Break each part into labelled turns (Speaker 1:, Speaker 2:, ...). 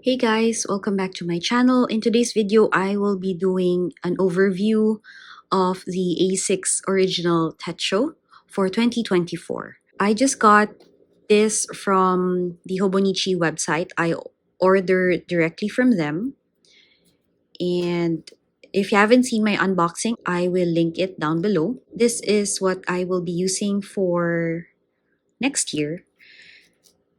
Speaker 1: Hey guys, welcome back to my channel. In today's video, I will be doing an overview of the A6 original Techo for 2024. I just got this from the Hobonichi website. I ordered directly from them. And if you haven't seen my unboxing, I will link it down below. This is what I will be using for next year.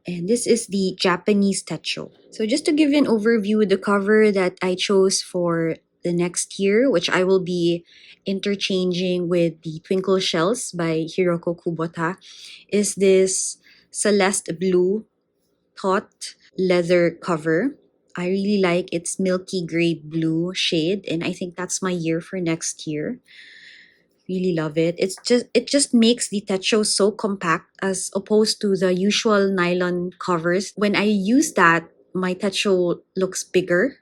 Speaker 1: And this is the Japanese Techo. So just to give you an overview, the cover that I chose for the next year, which I will be interchanging with the Twinkle Shells by Hiroko Kubota, is this Celeste Blue taut leather cover. I really like its milky gray blue shade, and I think that's my year for next year. Really love it. It just makes the Techo so compact as opposed to the usual nylon covers. When I use that, my Techo looks bigger,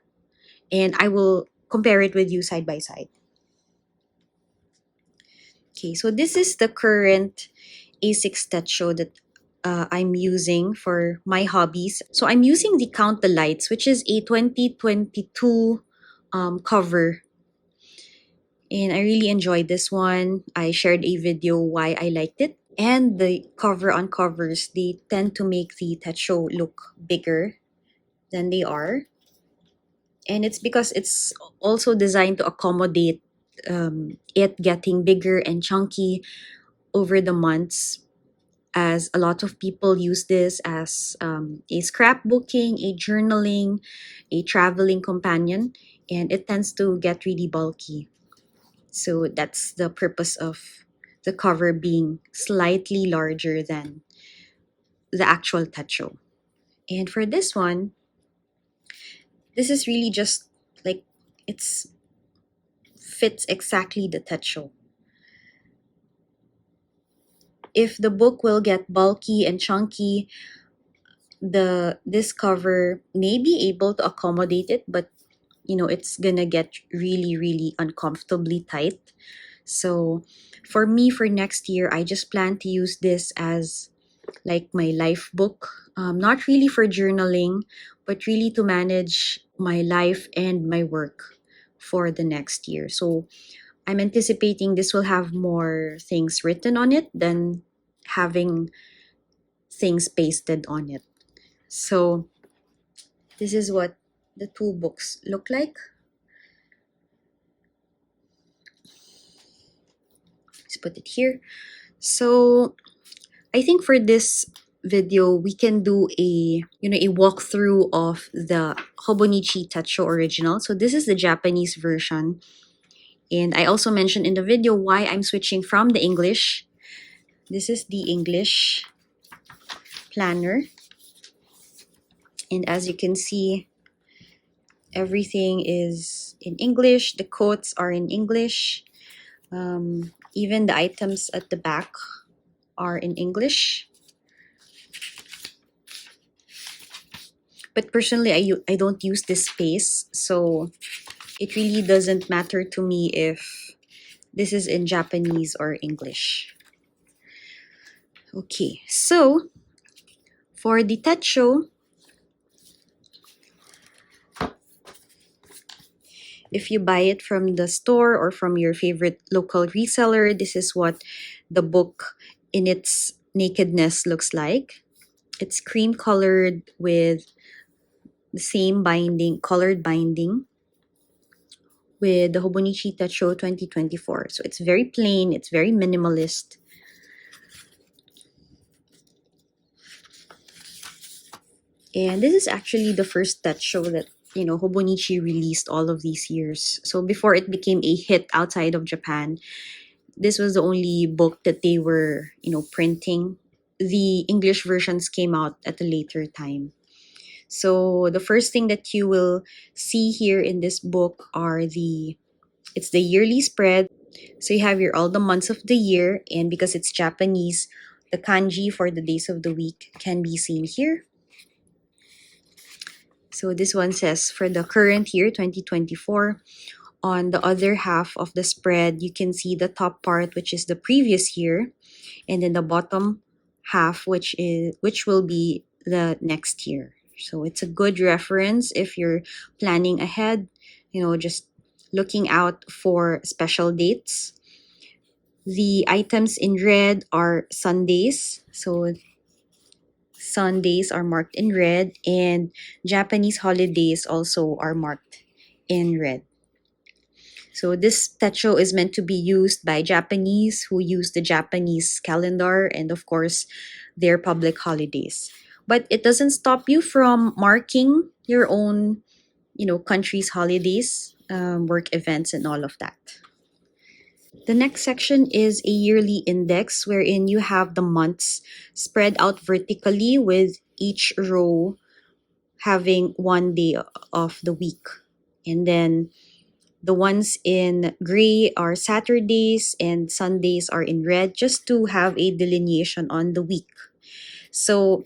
Speaker 1: and I will compare it with you side by side. Okay, so this is the current A6 Techo that I'm using for my hobbies. So I'm using the Count the Lights, which is a 2022 cover. And I really enjoyed this one. I shared a video why I liked it. And the cover on covers, they tend to make the Techo look bigger than they are. And it's because it's also designed to accommodate it getting bigger and chunky over the months, as a lot of people use this as a scrapbooking, a journaling, a traveling companion, and it tends to get really bulky. So that's the purpose of the cover being slightly larger than the actual Techo. And for this one, this is really just like it's fits exactly the Techo. If the book will get bulky and chunky, this cover may be able to accommodate it, but it's gonna get really uncomfortably tight. So for me, for next year, I just plan to use this as like my life book, not really for journaling, but really to manage my life and my work for the next year. So I'm anticipating this will have more things written on it than having things pasted on it. So this is what the two books look like. Let's put it here. So I think for this video, we can do a walkthrough of the Hobonichi Techo original. So this is the Japanese version. And I also mentioned in the video why I'm switching from the English. This is the English planner. And as you can see, everything is in English. The quotes are in English. Even the items at the back are in English. But personally, I don't use this space, so it really doesn't matter to me if this is in Japanese or English. Okay, so for the Techo, if you buy it from the store or from your favorite local reseller, this is what the book in its nakedness looks like. It's cream colored with the same binding, colored binding with the Hobonichi Techo 2024. So it's very plain, it's very minimalist. And this is actually the first Techo that Hobonichi released all of these years. So before it became a hit outside of Japan, this was the only book that they were printing. The English versions came out at a later time. So the first thing that you will see here in this book are it's the yearly spread. So you have all the months of the year, and because it's Japanese, the kanji for the days of the week can be seen here. So this one says for the current year, 2024. On the other half of the spread, you can see the top part, which is the previous year, and then the bottom half, which will be the next year. So it's a good reference if you're planning ahead, just looking out for special dates. The items in red are Sundays. So Sundays are marked in red, and Japanese holidays also are marked in red. So this techo is meant to be used by Japanese who use the Japanese calendar and of course their public holidays. But it doesn't stop you from marking your own, country's holidays, work events and all of that. The next section is a yearly index wherein you have the months spread out vertically with each row having one day of the week. And then the ones in gray are Saturdays and Sundays are in red just to have a delineation on the week. So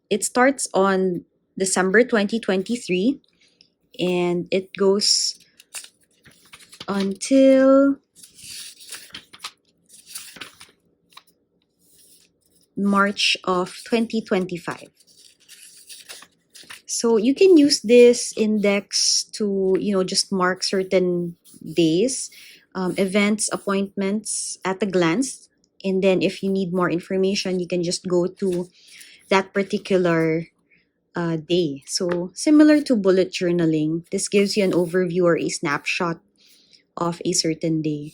Speaker 1: it starts on December 2023 and it goes until March of 2025. So you can use this index to, just mark certain days, events, appointments at a glance. And then if you need more information, you can just go to that particular day. So similar to bullet journaling, this gives you an overview or a snapshot of a certain day.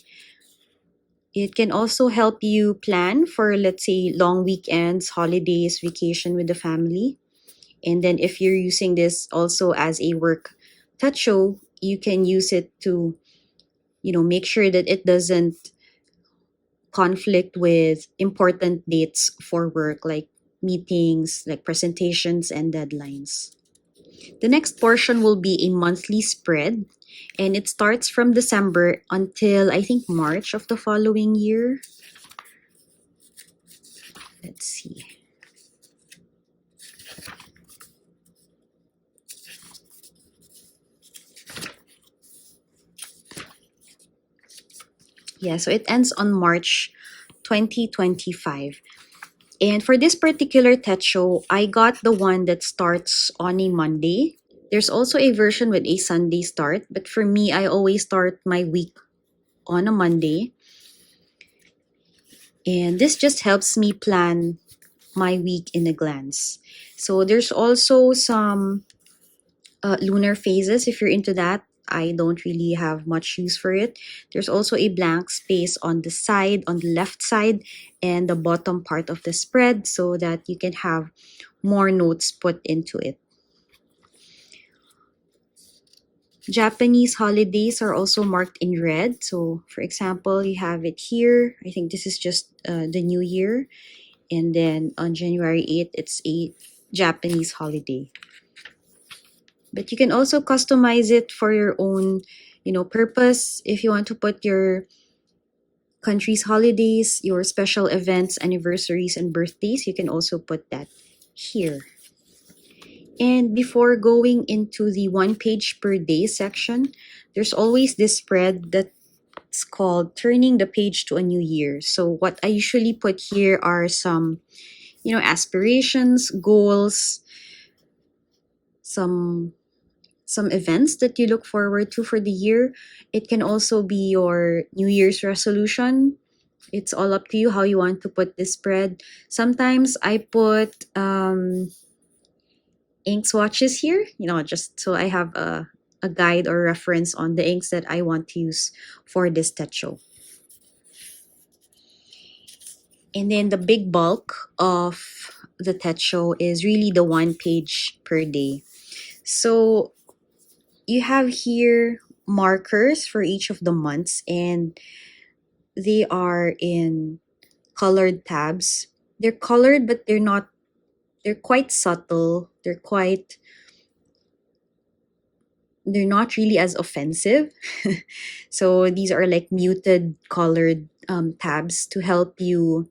Speaker 1: It can also help you plan for, let's say, long weekends, holidays, vacation with the family. And then if you're using this also as a work techo, you can use it to, make sure that it doesn't conflict with important dates for work, like meetings, like presentations and deadlines. The next portion will be a monthly spread, and it starts from December until I think March of the following year. Let's see. Yeah, so it ends on March 2025. And for this particular techo, I got the one that starts on a Monday. There's also a version with a Sunday start, but for me, I always start my week on a Monday. And this just helps me plan my week in a glance. So there's also some lunar phases if you're into that. I don't really have much use for it. There's also a blank space on the side, on the left side, and the bottom part of the spread so that you can have more notes put into it. Japanese holidays are also marked in red. So, for example, you have it here. I think this is just the New Year. And then on January 8th, it's a Japanese holiday. But you can also customize it for your own, purpose. If you want to put your country's holidays, your special events, anniversaries, and birthdays, you can also put that here. And before going into the 1 page per day section, there's always this spread that's called Turning the Page to a New Year. So what I usually put here are some, aspirations, goals, some events that you look forward to for the year. It can also be your New Year's resolution. It's all up to you how you want to put this spread. Sometimes I put ink swatches here, just so I have a guide or reference on the inks that I want to use for this techo. And then the big bulk of the techo is really the 1 page per day. So you have here markers for each of the months, and they are in colored tabs. They're colored, but they're quite subtle. They're not really as offensive. So these are like muted colored tabs to help you,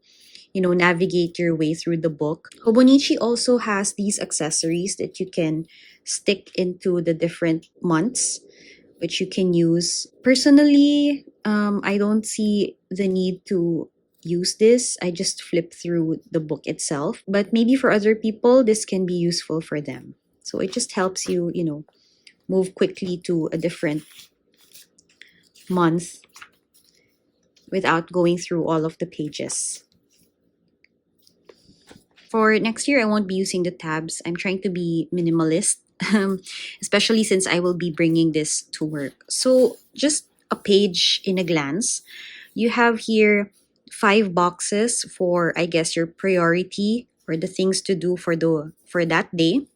Speaker 1: navigate your way through the book. Hobonichi also has these accessories that you can stick into the different months, which you can use. Personally, I don't see the need to use this. I just flip through the book itself. But maybe for other people, this can be useful for them. So it just helps you, move quickly to a different month without going through all of the pages. For next year, I won't be using the tabs. I'm trying to be minimalist, especially since I will be bringing this to work. So just a page in a glance. You have here 5 boxes for, I guess, your priority or the things to do for that day.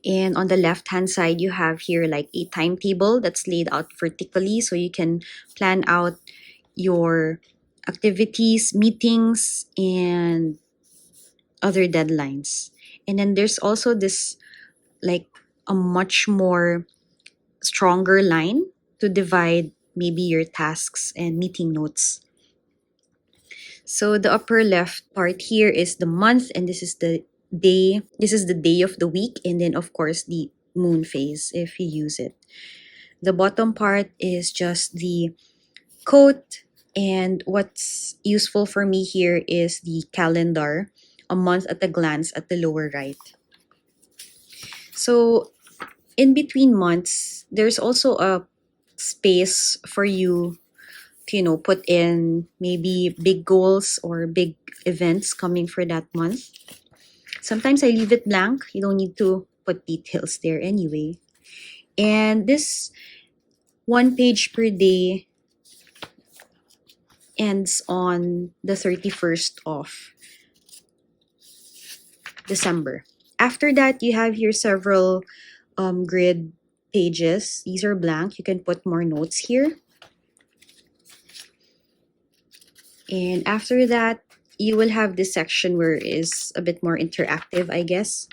Speaker 1: And on the left hand side, you have here like a timetable that's laid out vertically, so you can plan out your activities, meetings, and other deadlines. And then there's also this like a much more stronger line to divide maybe your tasks and meeting notes. So the upper left part here is the month, and this is the day. This is the day of the week, and then of course the moon phase if you use it. The bottom part is just the quote, and what's useful for me here is the calendar, a month at a glance at the lower right. So in between months, there's also a space for you to, put in maybe big goals or big events coming for that month. Sometimes I leave it blank. You don't need to put details there anyway. And this 1 page per day ends on the 31st of December. After that, you have here several grid pages. These are blank. You can put more notes here. And after that, you will have this section where it is a bit more interactive, I guess.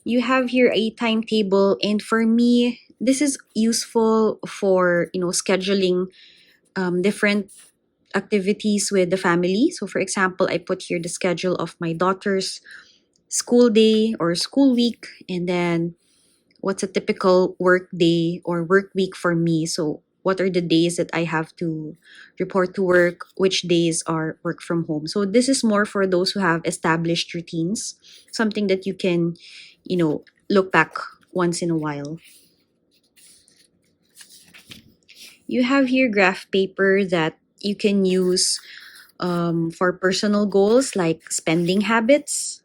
Speaker 1: You have here a timetable, and for me, this is useful for, scheduling different activities with the family. So for example, I put here the schedule of my daughter's school day or school week, and then what's a typical work day or work week for me. So what are the days that I have to report to work, which days are work from home. So this is more for those who have established routines, something that you can, look back once in a while. You have here graph paper that you can use for personal goals like spending habits.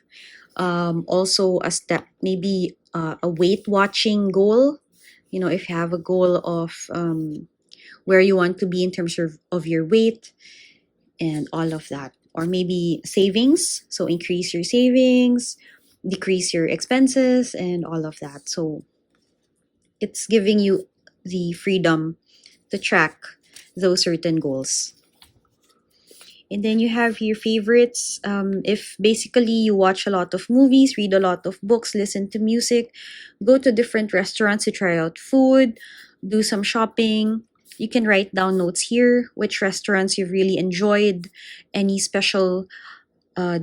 Speaker 1: Also a step, maybe a weight watching goal. If you have a goal of where you want to be in terms of your weight and all of that. Or maybe savings. So increase your savings, decrease your expenses, and all of that. So it's giving you the freedom to track those certain goals. And then you have your favorites. If basically you watch a lot of movies, read a lot of books, listen to music, go to different restaurants to try out food, do some shopping, you can write down notes here, which restaurants you've really enjoyed, any special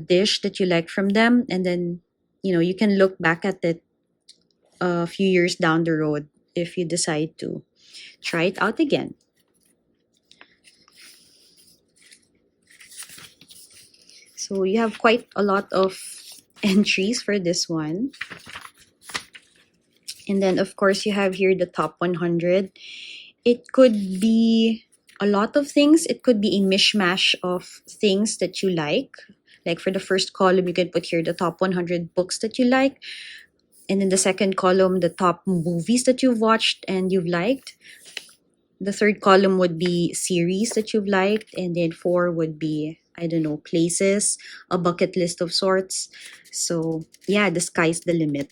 Speaker 1: dish that you like from them. And then, you can look back at it a few years down the road if you decide to try it out again. So you have quite a lot of entries for this one. And then, of course, you have here the top 100. It could be a lot of things. It could be a mishmash of things that you like. Like for the first column, you can put here the top 100 books that you like. And in the second column, the top movies that you've watched and you've liked. The third column would be series that you've liked. And then 4 would be, I don't know, places, a bucket list of sorts. So yeah, the sky's the limit.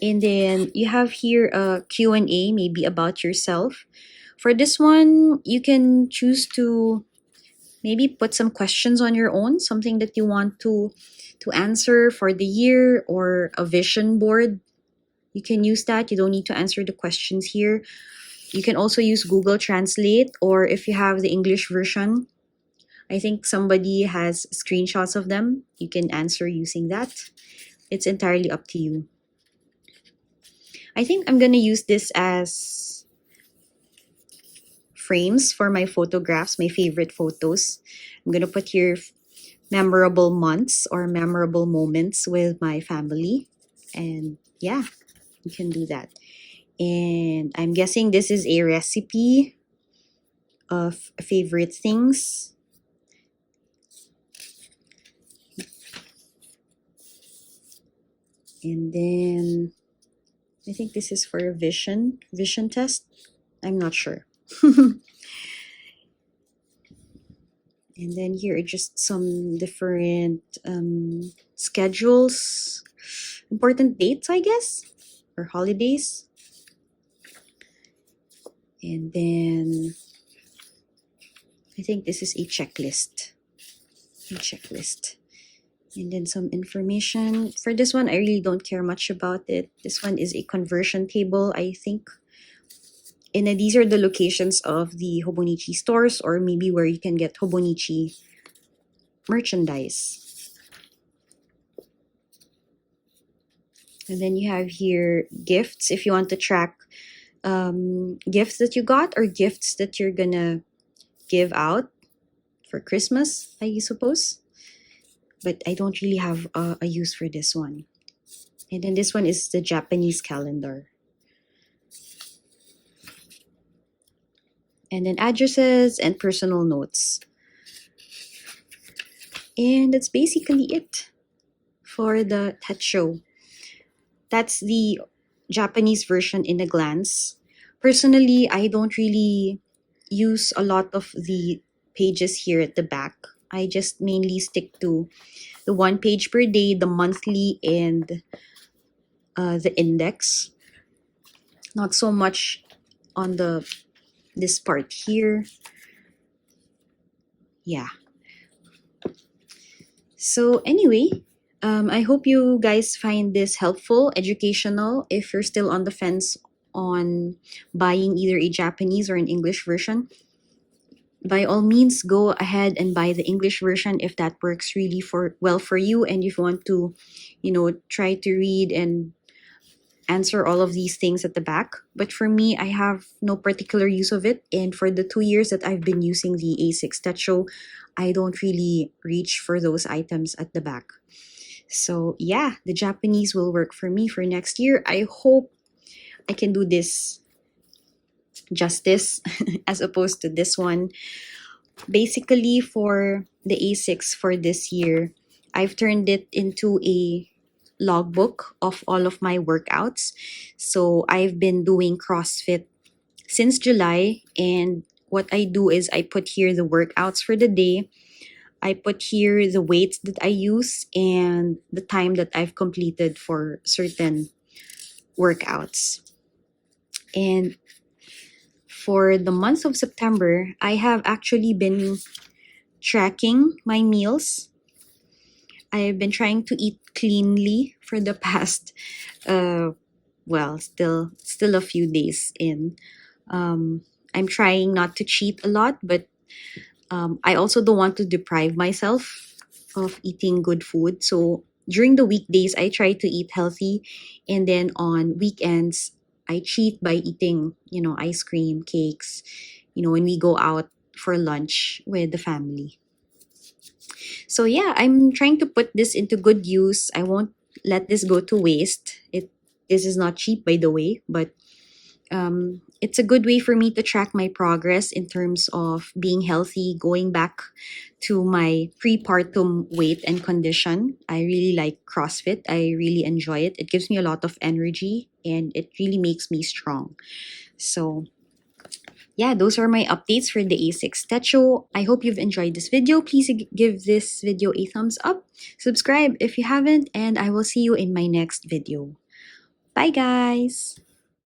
Speaker 1: And then you have here a Q&A, maybe about yourself. For this one, you can choose to maybe put some questions on your own, something that you want to answer for the year, or a vision board. You can use that. You don't need to answer the questions here. You can also use Google Translate, or if you have the English version, I think somebody has screenshots of them. You can answer using that. It's entirely up to you. I think I'm gonna use this as frames for my photographs, my favorite photos. I'm gonna put here memorable months or memorable moments with my family. And yeah, you can do that. And I'm guessing this is a recipe of favorite things. And then I think this is for a vision test. I'm not sure. And then here are just some different schedules, important dates, I guess, or holidays. And then I think this is a checklist. And then some information. For this one, I really don't care much about it. This one is a conversion table, I think. And then these are the locations of the Hobonichi stores, or maybe where you can get Hobonichi merchandise. And then you have here gifts if you want to track gifts that you got or gifts that you're gonna give out for Christmas, I suppose. But I don't really have a use for this one. And then this one is the Japanese calendar. And then addresses and personal notes. And that's basically it for the Techo. That's the Japanese version in a glance. Personally, I don't really use a lot of the pages here at the back. I just mainly stick to the 1 page per day, the monthly, and the index. Not so much on this part here. Yeah. So anyway, I hope you guys find this helpful, educational. If you're still on the fence on buying either a Japanese or an English version, by all means, go ahead and buy the English version if that works really well for you, and if you want to, try to read and answer all of these things at the back. But for me, I have no particular use of it, and for the 2 years that I've been using the A6 Techo, I don't really reach for those items at the back. So yeah, the Japanese will work for me for next year. I hope I can do this justice as opposed to this one. Basically, for the A6 for this year, I've turned it into a logbook of all of my workouts. So I've been doing CrossFit since July, and what I do is I put here the workouts for the day. I put here the weights that I use and the time that I've completed for certain workouts. And for the month of September, I have actually been tracking my meals. I've been trying to eat cleanly for the past, still a few days in. I'm trying not to cheat a lot, but I also don't want to deprive myself of eating good food. So during the weekdays, I try to eat healthy, and then on weekends, I cheat by eating, ice cream, cakes, when we go out for lunch with the family. So yeah, I'm trying to put this into good use. I won't let this go to waste. This is not cheap, by the way, but it's a good way for me to track my progress in terms of being healthy, going back to my prepartum weight and condition. I really like CrossFit. I really enjoy it. It gives me a lot of energy and it really makes me strong. So yeah, those are my updates for the A6 Techo. I hope you've enjoyed this video. Please give this video a thumbs up. Subscribe if you haven't, and I will see you in my next video. Bye guys!